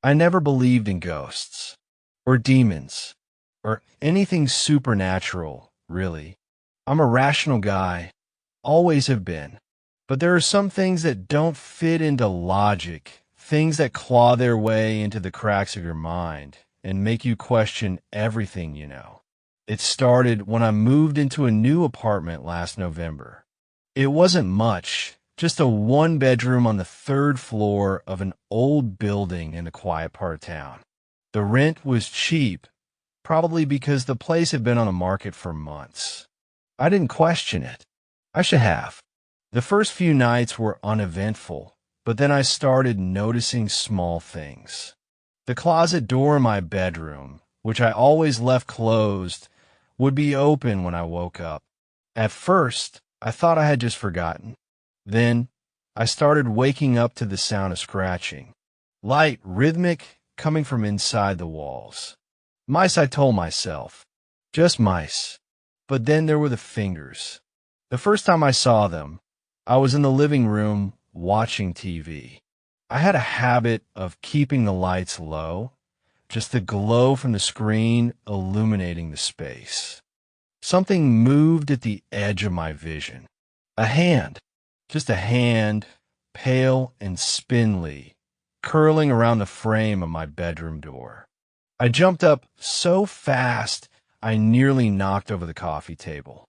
I never believed in ghosts, or demons, or anything supernatural, really. I'm a rational guy, always have been. But there are some things that don't fit into logic, things that claw their way into the cracks of your mind and make you question everything you know. It started when I moved into a new apartment last November. It wasn't much, just a one-bedroom on the third floor of an old building in a quiet part of town. The rent was cheap, probably because the place had been on the market for months. I didn't question it. I should have. The first few nights were uneventful, but then I started noticing small things. The closet door in my bedroom, which I always left closed, would be open when I woke up. At first, I thought I had just forgotten. Then, I started waking up to the sound of scratching. Light, rhythmic, coming from inside the walls. Mice, I told myself. Just mice. But then there were the fingers. The first time I saw them, I was in the living room watching TV. I had a habit of keeping the lights low, just the glow from the screen illuminating the space. Something moved at the edge of my vision. A hand, just a hand, pale and spindly, curling around the frame of my bedroom door. I jumped up so fast I nearly knocked over the coffee table.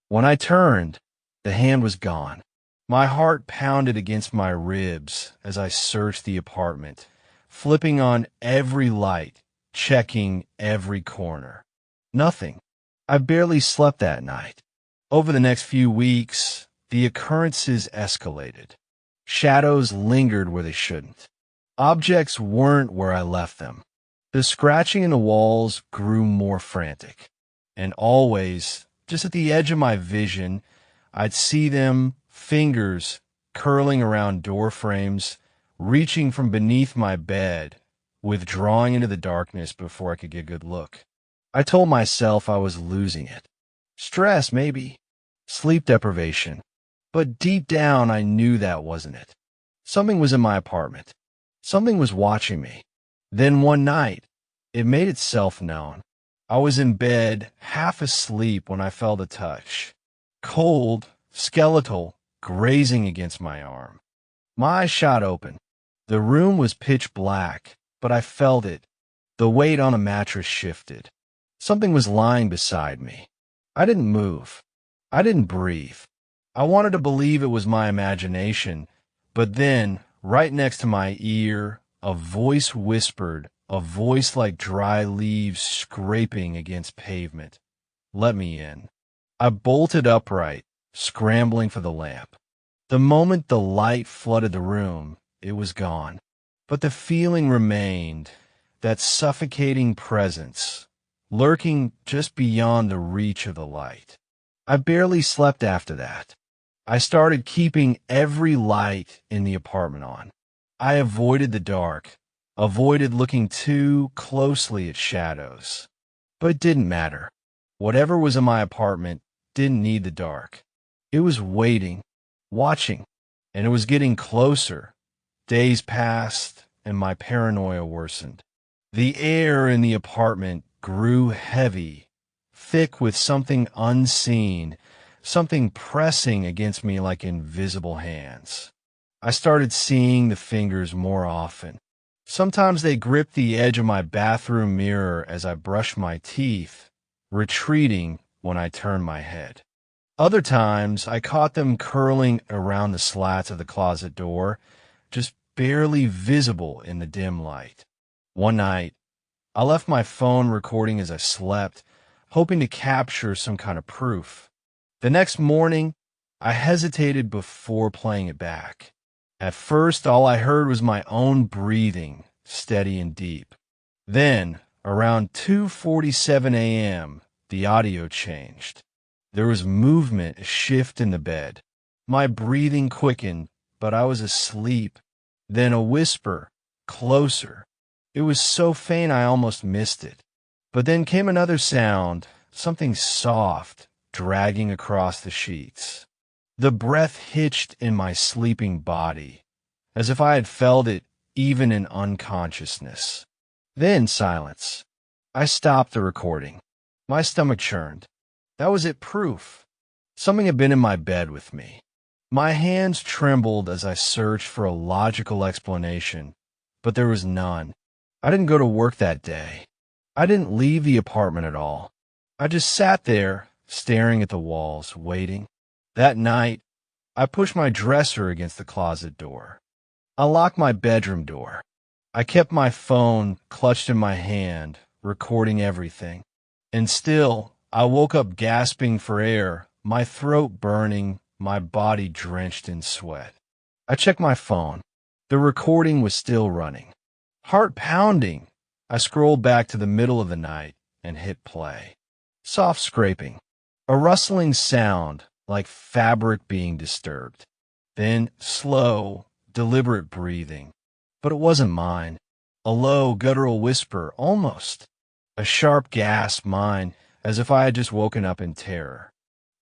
When I turned, the hand was gone. My heart pounded against my ribs as I searched the apartment, flipping on every light, checking every corner. Nothing. I barely slept that night. Over the next few weeks, the occurrences escalated. Shadows lingered where they shouldn't. Objects weren't where I left them. The scratching in the walls grew more frantic. And always, just at the edge of my vision, I'd see them, fingers curling around door frames, reaching from beneath my bed, withdrawing into the darkness before I could get a good look. I told myself I was losing it. Stress, maybe. Sleep deprivation. But deep down, I knew that wasn't it. Something was in my apartment. Something was watching me. Then one night, it made itself known. I was in bed, half asleep when I felt a touch. Cold, skeletal, grazing against my arm. My eyes shot open. The room was pitch black, but I felt it. The weight on a mattress shifted. Something was lying beside me. I didn't move. I didn't breathe. I wanted to believe it was my imagination, but then, right next to my ear, a voice whispered, a voice like dry leaves scraping against pavement. Let me in. I bolted upright, scrambling for the lamp. The moment the light flooded the room, it was gone. But the feeling remained, that suffocating presence, lurking just beyond the reach of the light. I barely slept after that. I started keeping every light in the apartment on. I avoided the dark, avoided looking too closely at shadows. But it didn't matter. Whatever was in my apartment didn't need the dark. It was waiting, watching, and it was getting closer. Days passed, and my paranoia worsened. The air in the apartment grew heavy, thick with something unseen, something pressing against me like invisible hands. I started seeing the fingers more often. Sometimes they gripped the edge of my bathroom mirror as I brushed my teeth, retreating when I turned my head. Other times, I caught them curling around the slats of the closet door, just barely visible in the dim light. One night, I left my phone recording as I slept, hoping to capture some kind of proof. The next morning, I hesitated before playing it back. At first, all I heard was my own breathing, steady and deep. Then, around 2:47 a.m., the audio changed. There was movement, a shift in the bed. My breathing quickened, but I was asleep. Then a whisper, closer. It was so faint I almost missed it. But then came another sound, something soft, dragging across the sheets. The breath hitched in my sleeping body, as if I had felt it even in unconsciousness. Then silence. I stopped the recording. My stomach churned. That was it, proof. Something had been in my bed with me. My hands trembled as I searched for a logical explanation, but there was none. I didn't go to work that day. I didn't leave the apartment at all. I just sat there, staring at the walls, waiting. That night, I pushed my dresser against the closet door. I locked my bedroom door. I kept my phone clutched in my hand, recording everything. And still, I woke up gasping for air, my throat burning, my body drenched in sweat. I checked my phone. The recording was still running. Heart pounding, I scrolled back to the middle of the night and hit play. Soft scraping. A rustling sound like fabric being disturbed. Then slow, deliberate breathing. But it wasn't mine. A low, guttural whisper, almost. A sharp gasp, mine, as if I had just woken up in terror.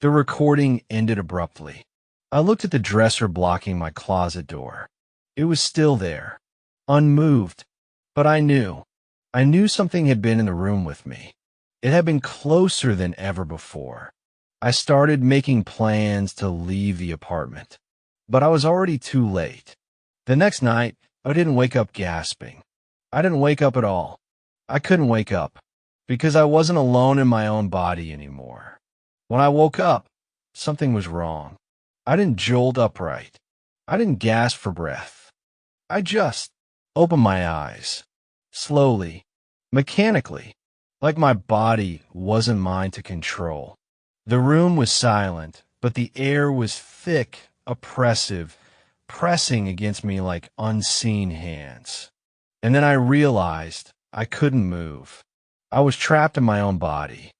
The recording ended abruptly. I looked at the dresser blocking my closet door. It was still there, unmoved. But I knew something had been in the room with me. It had been closer than ever before. I started making plans to leave the apartment, but I was already too late. The next night, I didn't wake up gasping. I didn't wake up at all. I couldn't wake up because I wasn't alone in my own body anymore. When I woke up, something was wrong. I didn't jolt upright. I didn't gasp for breath. I just opened my eyes, slowly, mechanically, like my body wasn't mine to control. The room was silent, but the air was thick, oppressive, pressing against me like unseen hands. And then I realized I couldn't move. I was trapped in my own body.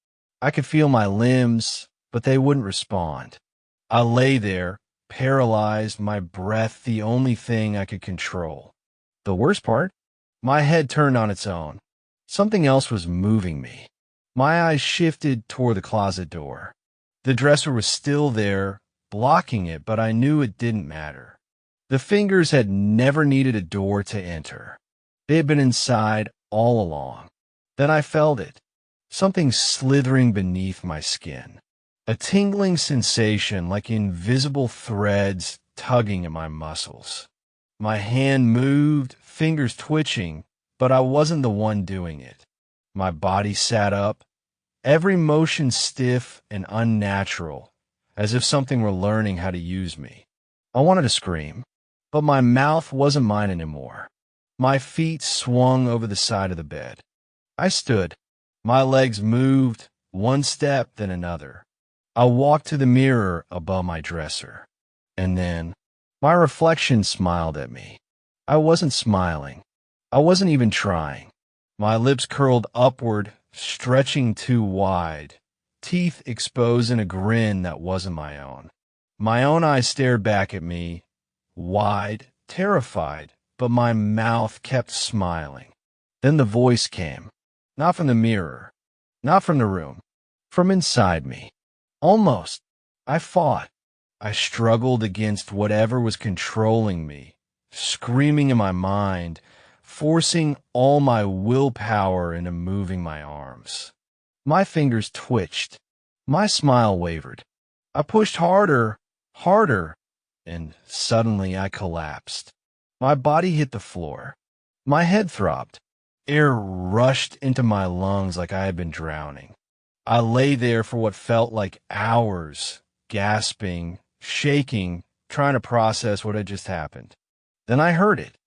I could feel my limbs, but they wouldn't respond. I lay there, paralyzed, my breath the only thing I could control. The worst part? My head turned on its own. Something else was moving me. My eyes shifted toward the closet door. The dresser was still there, blocking it, but I knew it didn't matter. The fingers had never needed a door to enter. They had been inside all along. Then I felt it. Something slithering beneath my skin. A tingling sensation like invisible threads tugging at my muscles. My hand moved, fingers twitching, but I wasn't the one doing it. My body sat up, every motion stiff and unnatural, as if something were learning how to use me. I wanted to scream, but my mouth wasn't mine anymore. My feet swung over the side of the bed. I stood. My legs moved, one step, then another. I walked to the mirror above my dresser. And then, my reflection smiled at me. I wasn't smiling. I wasn't even trying. My lips curled upward, stretching too wide, teeth exposed in a grin that wasn't my own. My own eyes stared back at me, wide, terrified, but my mouth kept smiling. Then the voice came, not from the mirror, not from the room, from inside me. Almost. I fought. I struggled against whatever was controlling me, screaming in my mind, forcing all my willpower into moving my arms. My fingers twitched. My smile wavered. I pushed harder, harder, and suddenly I collapsed. My body hit the floor. My head throbbed. Air rushed into my lungs like I had been drowning. I lay there for what felt like hours, gasping, shaking, trying to process what had just happened. Then I heard it.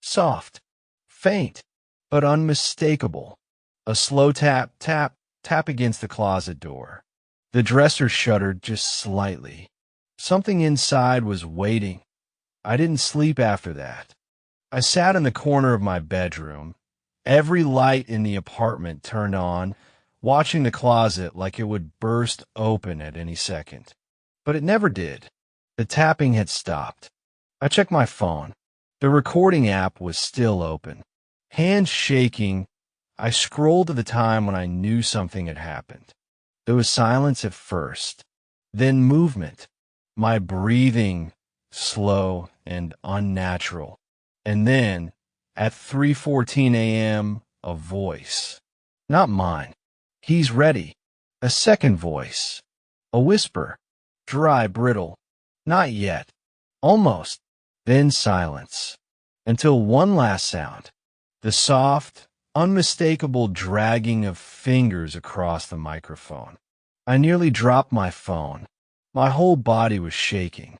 Soft, faint, but unmistakable. A slow tap, tap, tap against the closet door. The dresser shuddered just slightly. Something inside was waiting. I didn't sleep after that. I sat in the corner of my bedroom, every light in the apartment turned on, watching the closet like it would burst open at any second. But it never did. The tapping had stopped. I checked my phone. The recording app was still open. Hands shaking, I scrolled to the time when I knew something had happened. There was silence at first, then movement, my breathing slow and unnatural, and then At 3:14 a.m., a voice. Not mine. He's ready. A second voice. A whisper. Dry, brittle. Not yet. Almost. Then silence. Until one last sound. The soft, unmistakable dragging of fingers across the microphone. I nearly dropped my phone. My whole body was shaking.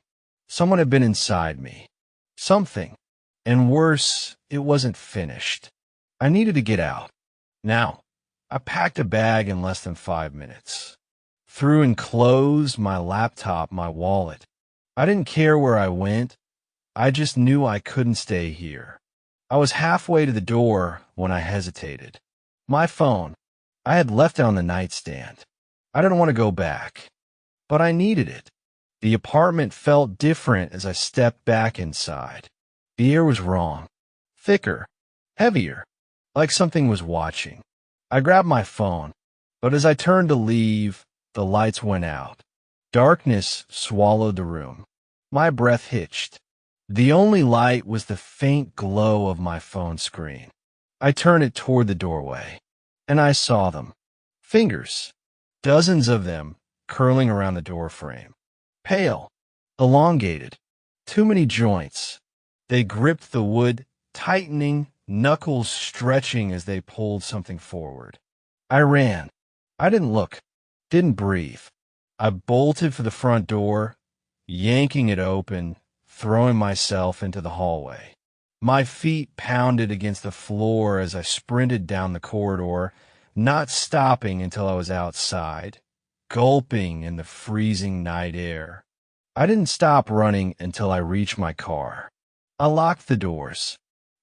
Someone had been inside me. Something. And worse, it wasn't finished. I needed to get out. Now. I packed a bag in less than 5 minutes. Threw in clothes, my laptop, my wallet. I didn't care where I went. I just knew I couldn't stay here. I was halfway to the door when I hesitated. My phone. I had left it on the nightstand. I didn't want to go back. But I needed it. The apartment felt different as I stepped back inside. The air was wrong. Thicker. Heavier. Like something was watching. I grabbed my phone. But as I turned to leave, the lights went out. Darkness swallowed the room. My breath hitched. The only light was the faint glow of my phone screen. I turned it toward the doorway, and I saw them. Fingers. Dozens of them curling around the doorframe. Pale. Elongated. Too many joints. They gripped the wood, tightening, knuckles stretching as they pulled something forward. I ran. I didn't look. Didn't breathe. I bolted for the front door, yanking it open, throwing myself into the hallway. My feet pounded against the floor as I sprinted down the corridor, not stopping until I was outside, gulping in the freezing night air. I didn't stop running until I reached my car. I locked the doors,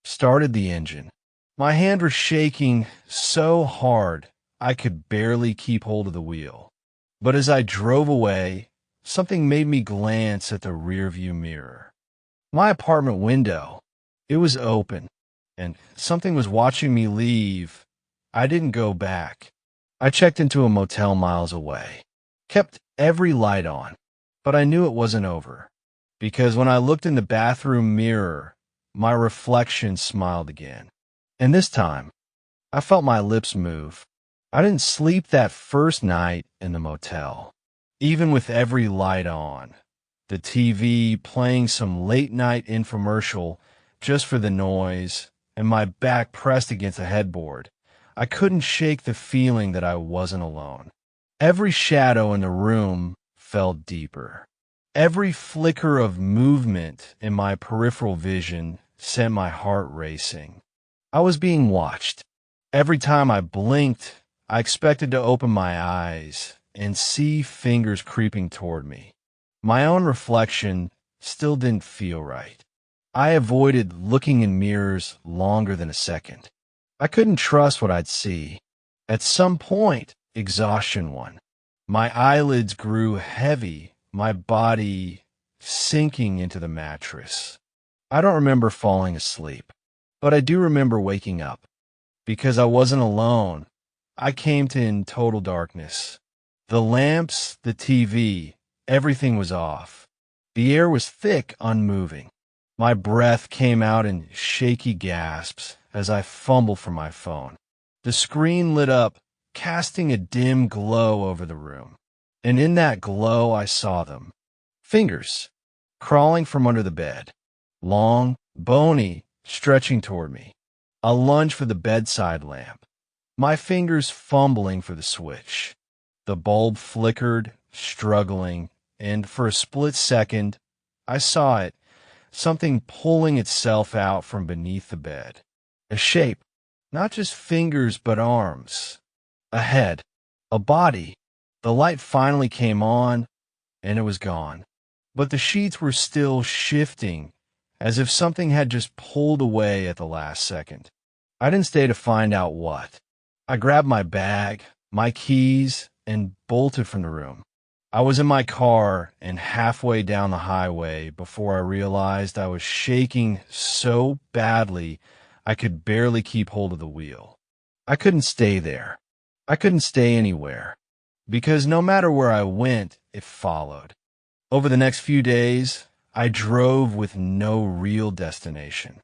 started the engine. My hand was shaking so hard I could barely keep hold of the wheel. But as I drove away, something made me glance at the rearview mirror. My apartment window. It was open, and something was watching me leave. I didn't go back. I checked into a motel miles away. Kept every light on, but I knew it wasn't over. Because when I looked in the bathroom mirror, my reflection smiled again. And this time, I felt my lips move. I didn't sleep that first night in the motel, even with every light on. The TV playing some late-night infomercial just for the noise, and my back pressed against the headboard. I couldn't shake the feeling that I wasn't alone. Every shadow in the room felt deeper. Every flicker of movement in my peripheral vision sent my heart racing. I was being watched. Every time I blinked, I expected to open my eyes and see fingers creeping toward me. My own reflection still didn't feel right. I avoided looking in mirrors longer than a second. I couldn't trust what I'd see. At some point, exhaustion won. My eyelids grew heavy, my body sinking into the mattress. I don't remember falling asleep, but I do remember waking up. Because I wasn't alone, I came to in total darkness. The lamps, the TV, everything was off. The air was thick, unmoving. My breath came out in shaky gasps as I fumbled for my phone. The screen lit up, casting a dim glow over the room. And in that glow, I saw them. Fingers, crawling from under the bed. Long, bony, stretching toward me. A lunge for the bedside lamp. My fingers fumbling for the switch. The bulb flickered, struggling, and for a split second, I saw it, something pulling itself out from beneath the bed. A shape, not just fingers but arms. A head, a body. The light finally came on, and it was gone. But the sheets were still shifting, as if something had just pulled away at the last second. I didn't stay to find out what. I grabbed my bag, my keys, and bolted from the room. I was in my car and halfway down the highway before I realized I was shaking so badly I could barely keep hold of the wheel. I couldn't stay there. I couldn't stay anywhere, because no matter where I went, it followed. Over the next few days, I drove with no real destination.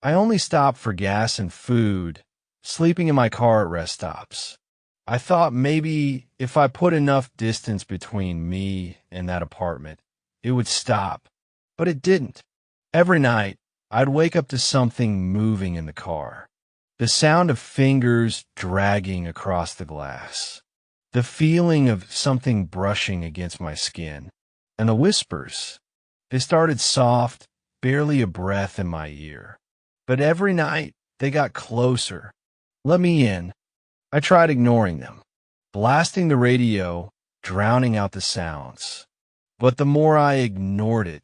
I only stopped for gas and food, sleeping in my car at rest stops. I thought maybe if I put enough distance between me and that apartment, it would stop. But it didn't. Every night, I'd wake up to something moving in the car. The sound of fingers dragging across the glass. The feeling of something brushing against my skin. And the whispers. They started soft, barely a breath in my ear. But every night, they got closer. Let me in. I tried ignoring them, blasting the radio, drowning out the sounds. But the more I ignored it,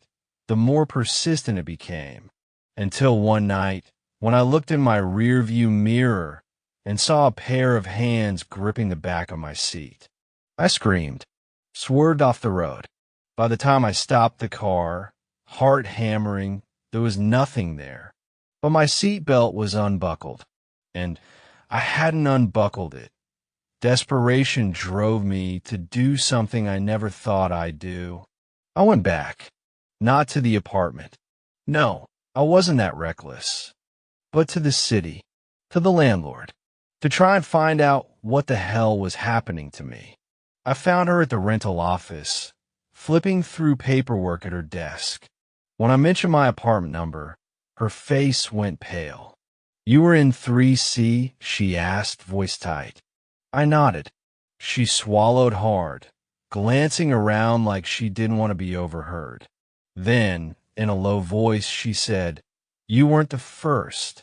the more persistent it became, until one night, when I looked in my rearview mirror and saw a pair of hands gripping the back of my seat. I screamed, swerved off the road. By the time I stopped the car, heart hammering, there was nothing there. But my seatbelt was unbuckled, and I hadn't unbuckled it. Desperation drove me to do something I never thought I'd do. I went back, not to the apartment. No, I wasn't that reckless. But to the city, to the landlord, to try and find out what the hell was happening to me. I found her at the rental office, flipping through paperwork at her desk. When I mentioned my apartment number, her face went pale. "You were in 3C?" she asked, voice tight. I nodded. She swallowed hard, glancing around like she didn't want to be overheard. Then, in a low voice, she said, "You weren't the first."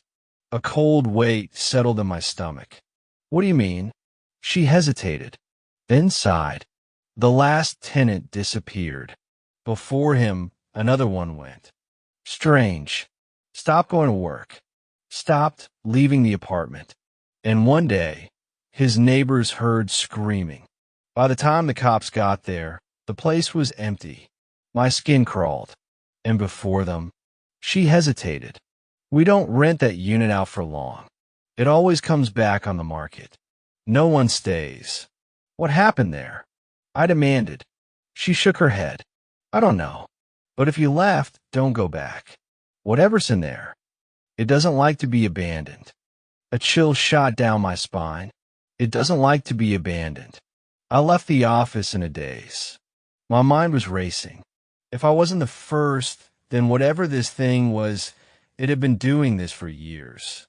A cold weight settled in my stomach. "What do you mean?" She hesitated, then sighed. "The last tenant disappeared. Before him, another one went. Strange. Stopped going to work. Stopped leaving the apartment. And one day, his neighbors heard screaming. By the time the cops got there, the place was empty. My skin crawled. And before them, she hesitated. We don't rent that unit out for long. It always comes back on the market. No one stays. What happened there? I demanded. She shook her head. I don't know. But if you left, don't go back. Whatever's in there. It doesn't like to be abandoned. A chill shot down my spine. It doesn't like to be abandoned. I left the office in a daze. My mind was racing. If I wasn't the first, then whatever this thing was, it had been doing this for years.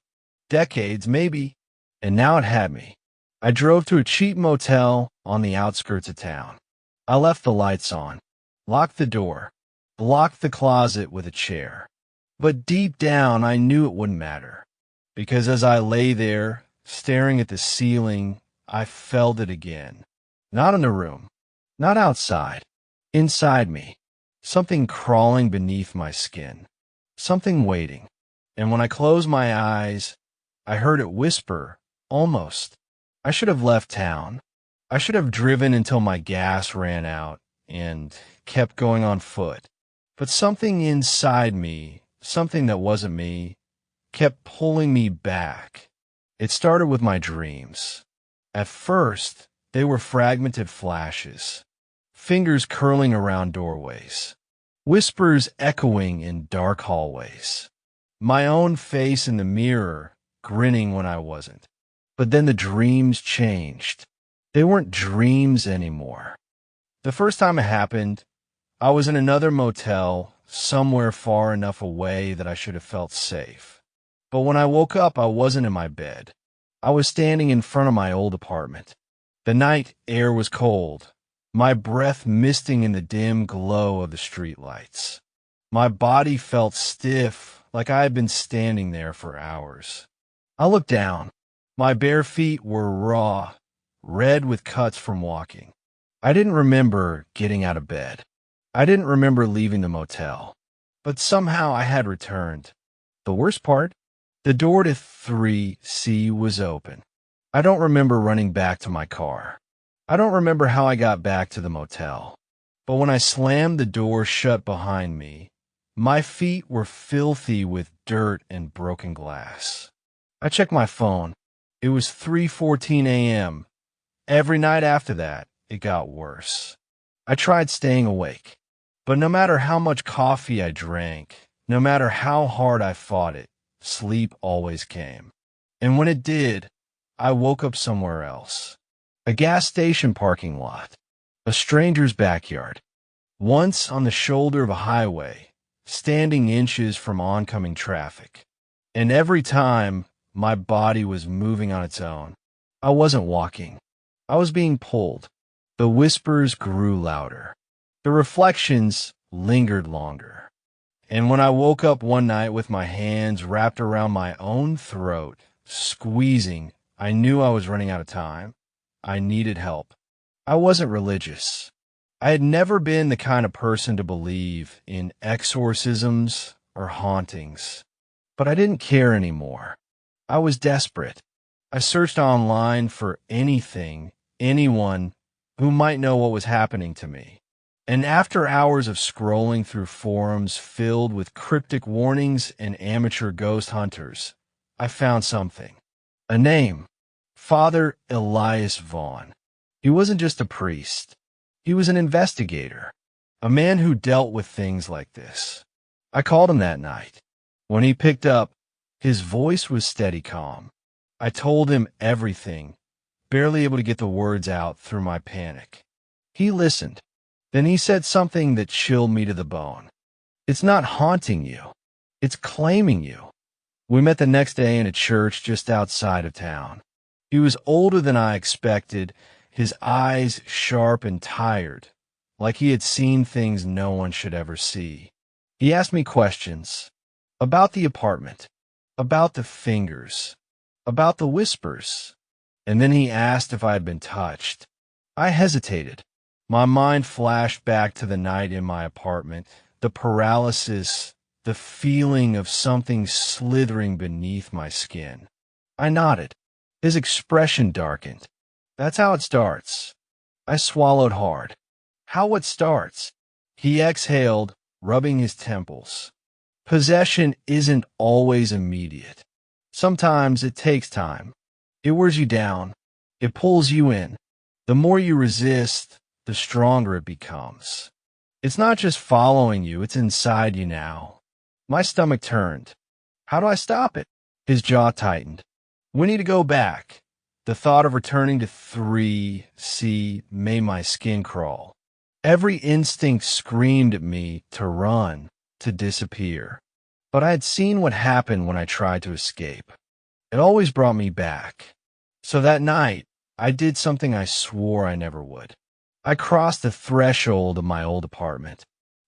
Decades, maybe. And now it had me. I drove to a cheap motel on the outskirts of town. I left the lights on, locked the door, blocked the closet with a chair. But deep down, I knew it wouldn't matter. Because as I lay there, staring at the ceiling, I felt it again. Not in the room, not outside, inside me. Something crawling beneath my skin. Something waiting. And when I closed my eyes, I heard it whisper, almost. I should have left town. I should have driven until my gas ran out and kept going on foot. But something inside me, something that wasn't me, kept pulling me back. It started with my dreams. At first, they were fragmented flashes, fingers curling around doorways, whispers echoing in dark hallways, my own face in the mirror, grinning when I wasn't. But then the dreams changed. They weren't dreams anymore. The first time it happened, I was in another motel, somewhere far enough away that I should have felt safe. But when I woke up, I wasn't in my bed. I was standing in front of my old apartment. The night air was cold, my breath misting in the dim glow of the streetlights. My body felt stiff, like I had been standing there for hours. I looked down. My bare feet were raw, red with cuts from walking. I didn't remember getting out of bed. I didn't remember leaving the motel. But somehow I had returned. The worst part? The door to 3C was open. I don't remember running back to my car. I don't remember how I got back to the motel. But when I slammed the door shut behind me, my feet were filthy with dirt and broken glass. I checked my phone. It was 3:14 a.m. Every night after that, it got worse. I tried staying awake. But no matter how much coffee I drank, no matter how hard I fought it, sleep always came. And when it did, I woke up somewhere else. A gas station parking lot, a stranger's backyard, once on the shoulder of a highway, standing inches from oncoming traffic. And every time, my body was moving on its own. I wasn't walking. I was being pulled. The whispers grew louder. The reflections lingered longer. And when I woke up one night with my hands wrapped around my own throat, squeezing, I knew I was running out of time. I needed help. I wasn't religious. I had never been the kind of person to believe in exorcisms or hauntings. But I didn't care anymore. I was desperate. I searched online for anything, anyone who might know what was happening to me. And after hours of scrolling through forums filled with cryptic warnings and amateur ghost hunters, I found something. A name. Father Elias Vaughn. He wasn't just a priest. He was an investigator. A man who dealt with things like this. I called him that night. When he picked up, his voice was steady calm. I told him everything, barely able to get the words out through my panic. He listened. Then he said something that chilled me to the bone. It's not haunting you. It's claiming you. We met the next day in a church just outside of town. He was older than I expected, his eyes sharp and tired, like he had seen things no one should ever see. He asked me questions about the apartment, about the fingers, about the whispers, and then he asked if I had been touched. I hesitated. My mind flashed back to the night in my apartment, the paralysis, the feeling of something slithering beneath my skin. I nodded. His expression darkened. That's how it starts. I swallowed hard. How it starts? He exhaled, rubbing his temples. Possession isn't always immediate. Sometimes it takes time. It wears you down. It pulls you in. The more you resist, the stronger it becomes. It's not just following you, it's inside you now. My stomach turned. How do I stop it? His jaw tightened. We need to go back. The thought of returning to 3C made my skin crawl. Every instinct screamed at me to run, to disappear. But I had seen what happened when I tried to escape. It always brought me back. So that night, I did something I swore I never would. I crossed the threshold of my old apartment.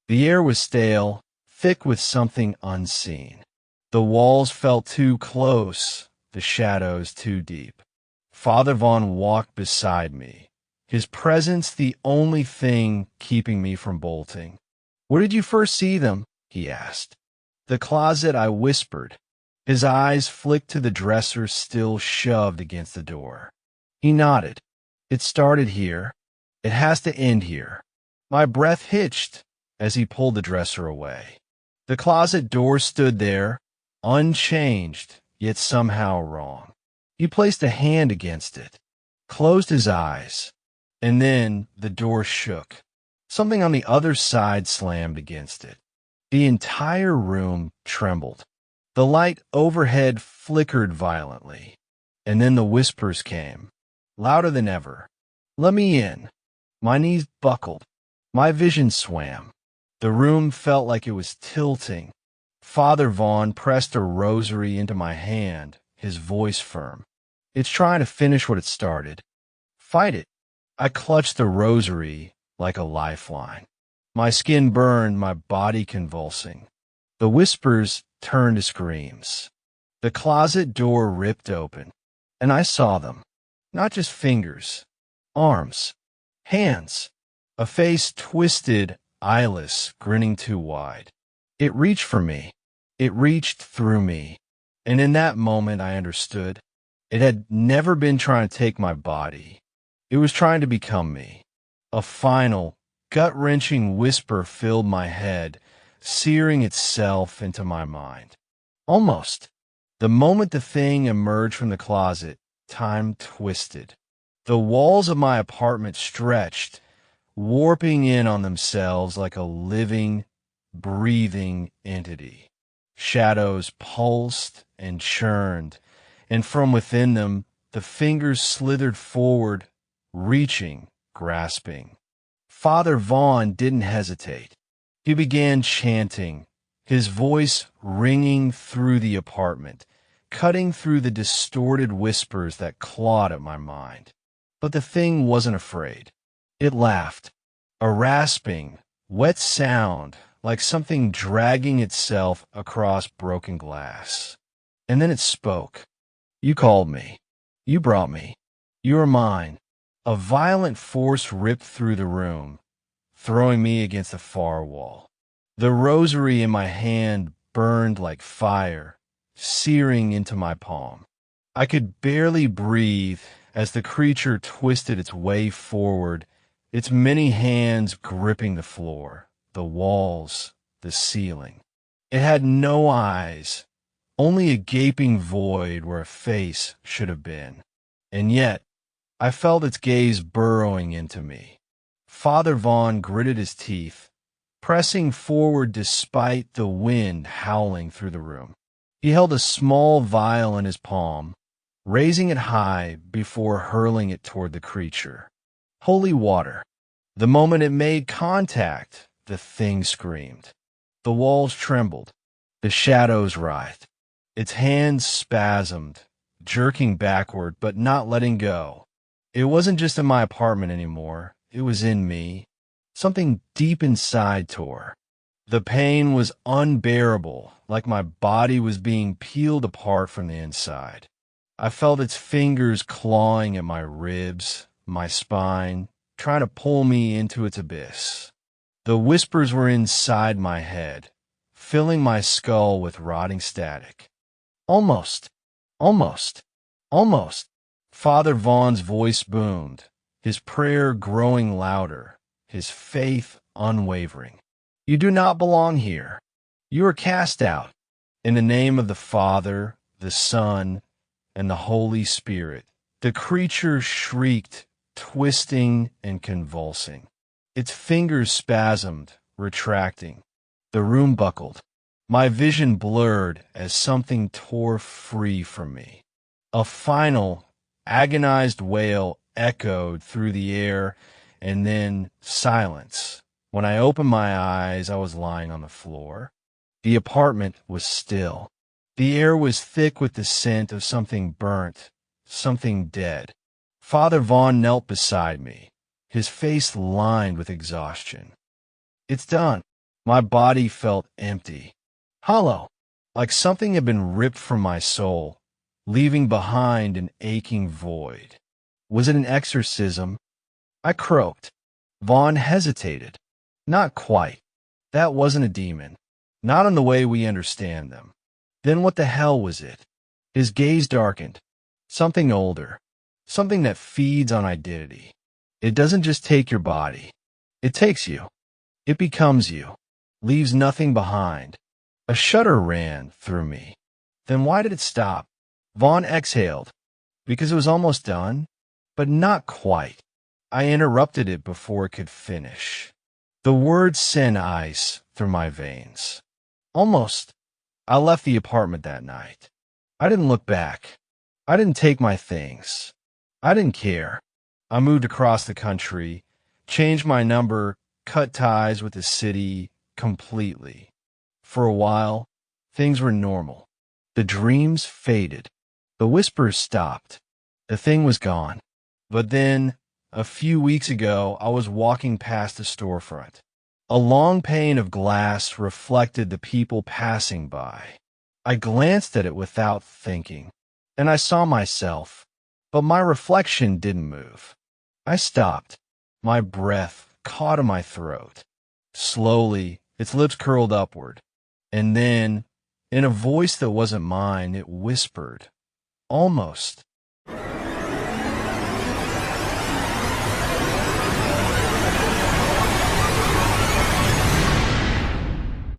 The air was stale, thick with something unseen. The walls felt too close, the shadows too deep. Father Vaughn walked beside me, his presence the only thing keeping me from bolting. Where did you first see them? He asked. The closet, I whispered. His eyes flicked to the dresser still shoved against the door. He nodded. It started here. It has to end here. My breath hitched as he pulled the dresser away. The closet door stood there, unchanged, yet somehow wrong. He placed a hand against it, closed his eyes, and then the door shook. Something on the other side slammed against it. The entire room trembled. The light overhead flickered violently, and then the whispers came, louder than ever. Let me in. My knees buckled. My vision swam. The room felt like it was tilting. Father Vaughn pressed a rosary into my hand, his voice firm. It's trying to finish what it started. Fight it. I clutched the rosary like a lifeline. My skin burned, my body convulsing. The whispers turned to screams. The closet door ripped open, and I saw them. Not just fingers, arms, hands, a face twisted, eyeless, grinning too wide. It reached for me. It reached through me. And in that moment, I understood. It had never been trying to take my body. It was trying to become me. A final, gut-wrenching whisper filled my head, searing itself into my mind. Almost. The moment the thing emerged from the closet, time twisted. The walls of my apartment stretched, warping in on themselves like a living, breathing entity. Shadows pulsed and churned, and from within them, the fingers slithered forward, reaching, grasping. Father Vaughn didn't hesitate. He began chanting, his voice ringing through the apartment, cutting through the distorted whispers that clawed at my mind. But the thing wasn't afraid. It laughed, a rasping, wet sound like something dragging itself across broken glass. And then it spoke. You called me. You brought me. You are mine. A violent force ripped through the room, throwing me against the far wall. The rosary in my hand burned like fire, searing into my palm. I could barely breathe as the creature twisted its way forward, its many hands gripping the floor, the walls, the ceiling. It had no eyes, only a gaping void where a face should have been. And yet, I felt its gaze burrowing into me. Father Vaughn gritted his teeth, pressing forward despite the wind howling through the room. He held a small vial in his palm, raising it high before hurling it toward the creature. Holy water. The moment it made contact, the thing screamed. The walls trembled. The shadows writhed. Its hands spasmed, jerking backward but not letting go. It wasn't just in my apartment anymore. It was in me. Something deep inside tore. The pain was unbearable, like my body was being peeled apart from the inside. I felt its fingers clawing at my ribs, my spine, trying to pull me into its abyss. The whispers were inside my head, filling my skull with rotting static. Almost, almost, almost. Father Vaughn's voice boomed, his prayer growing louder, his faith unwavering. You do not belong here. You are cast out. In the name of the Father, the Son, and the Holy Spirit. The creature shrieked, twisting and convulsing. Its fingers spasmed, retracting. The room buckled. My vision blurred as something tore free from me. A final, agonized wail echoed through the air, and then silence. When I opened my eyes, I was lying on the floor. The apartment was still. The air was thick with the scent of something burnt, something dead. Father Vaughn knelt beside me, his face lined with exhaustion. It's done. My body felt empty, hollow, like something had been ripped from my soul, leaving behind an aching void. Was it an exorcism? I croaked. Vaughn hesitated. Not quite. That wasn't a demon. Not in the way we understand them. Then what the hell was it? His gaze darkened. Something older. Something that feeds on identity. It doesn't just take your body. It takes you. It becomes you. Leaves nothing behind. A shudder ran through me. Then why did it stop? Vaughn exhaled. Because it was almost done? But not quite. I interrupted it before it could finish. The words sent ice through my veins. Almost. I left the apartment that night. I didn't look back. I didn't take my things. I didn't care. I moved across the country, changed my number, cut ties with the city completely. For a while, things were normal. The dreams faded. The whispers stopped. The thing was gone. But then, a few weeks ago, I was walking past a storefront. A long pane of glass reflected the people passing by. I glanced at it without thinking, and I saw myself, but my reflection didn't move. I stopped, my breath caught in my throat. Slowly, its lips curled upward, and then, in a voice that wasn't mine, it whispered, almost,